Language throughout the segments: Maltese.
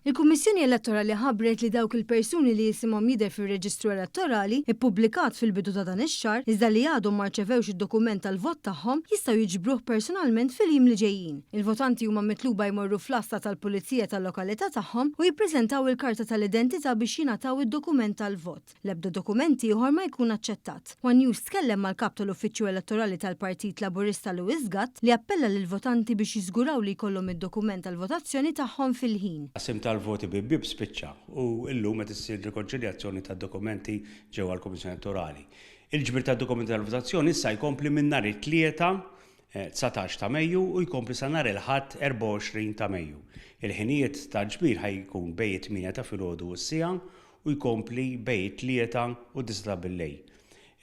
Il-Kummissjoni Elettorali ħabbret li dawk il-persuni li jisimhom jidher fir-Reġistru Elettorali ippubblikat fil-bidu ta' dan ix-xahar iżda li għadhom ma rċevewx id-dokument tal-vot tagħhom jistgħu jiġbruh personalment fil-jiem li ġejjin. Il-votanti huma mitluba jmorru fl-asta tal-Pulizija tal-lokalità tagħhom u jippreżentaw il-karta tal-identità biex jingħataw id-dokument tal-vot. L-ebda dokumenti ieħor ma jkun aċċettat. One News tkellem mal-kap tal-Uffiċċju Elettorali tal-Partit Laburista Lewis Gatt li appella lill-votanti biex jiżguraw li jkollhom id-dokument tal-votazzjoni tagħhom fil-ħin. Tal-voti bi-bib spiċċa u illum qed issir rikonċiljazzjoni tad-dokumenti ġewwa l-Kummissjoni Elettorali. Il-ġbir tad-dokumenti tal-votazzjoni issa jkompli minn nhar it-tlieta 19 ta' Mejju u jkompli sa nhar il-Ħadd 24 ta' Mejju. Il-ħinijiet tal-ġbir ħajkun bejn 8 ta' filgħodu u s-sija u jkompli bejn 3 u 9 ta' billejl.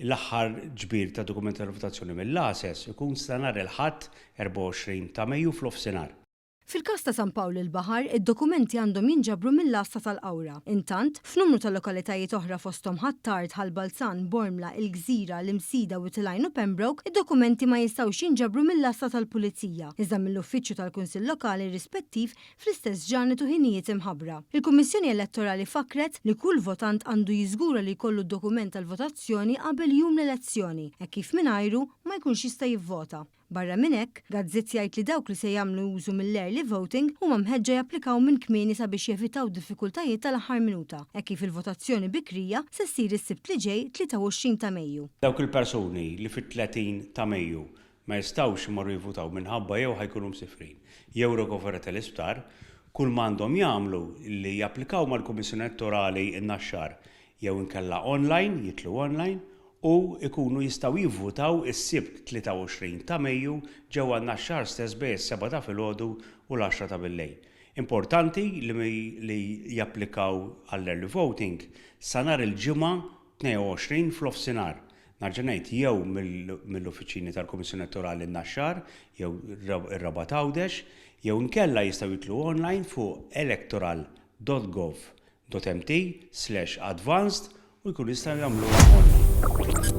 L-aħħar ġbir ta' dokumenti tal-votazzjoni mill-ASES ikun sa nhar il-Ħadd 24 ta' Mejju fl-ofsinhar. Fil-każ ta' San Pawl il-Baħar, id-dokumenti għandhom jinġabru mill-asta tal-Qawra. Intant, f'numru tal-lokalitajiet oħra fosthom Ħattart, Ħalbalzan, Bormla, Il-Gżira, L-Imsida u Tilajn u Pembroke, id-dokumenti ma jistgħux jinġabru mill-asta tal-Pulizija, iżda mill-Uffiċċju tal-Kunsill Lokali rispettiv fl-istess ġranet u ħinijiet imħabbra. Il-Kummissjoni Elettorali fakret li kull votant għandu jiżgura li jkollu d-dokument tal-votazzjoni qabel jum l-elezzjoni, hekk kif mingħajru ma jkunx jista' jivvota. Barra minn hekk, Gazzett jgħid li dawk li se jagħmlu użu mill-early voting huma mħeġġa japplikaw minn kmieni sabiex jevitaw diffikultajiet tal-aħħar minuta, hekk kif il-votazzjoni bikrija se ssir is-sibt li ġej 23 ta' Mejju. Dawk il-persuni li fit-30 ta' Mejju ma jistgħux imorru jivvutaw minħabba jew ħajkunu msifrin jew rikofera tal-isptar, kull m'għandhom jagħmlu li japplikaw mal-Kummissjoni Elettorali n-naxxar jew inkella online, jitlu online, u ikunu jistgħu jivvutaw is-sibt 23 ta' Mejju ġewwa n-naxxar stess bejn is-7 ta' filgħodu u l-10 ta' billejl. Importanti li japplikaw għall-early voting sa nhar il-ġimgħa 22 fl-ofsinhar. Narġa' ngħid jew mill-uffiċini tal-Kummissjoni Elettorali n-naxxar jew ir-Raba' Għawdex jew inkella jistgħu jitlu online fuq electoral.gov.mt/advanced u jkunu jistgħu jagħmluha online.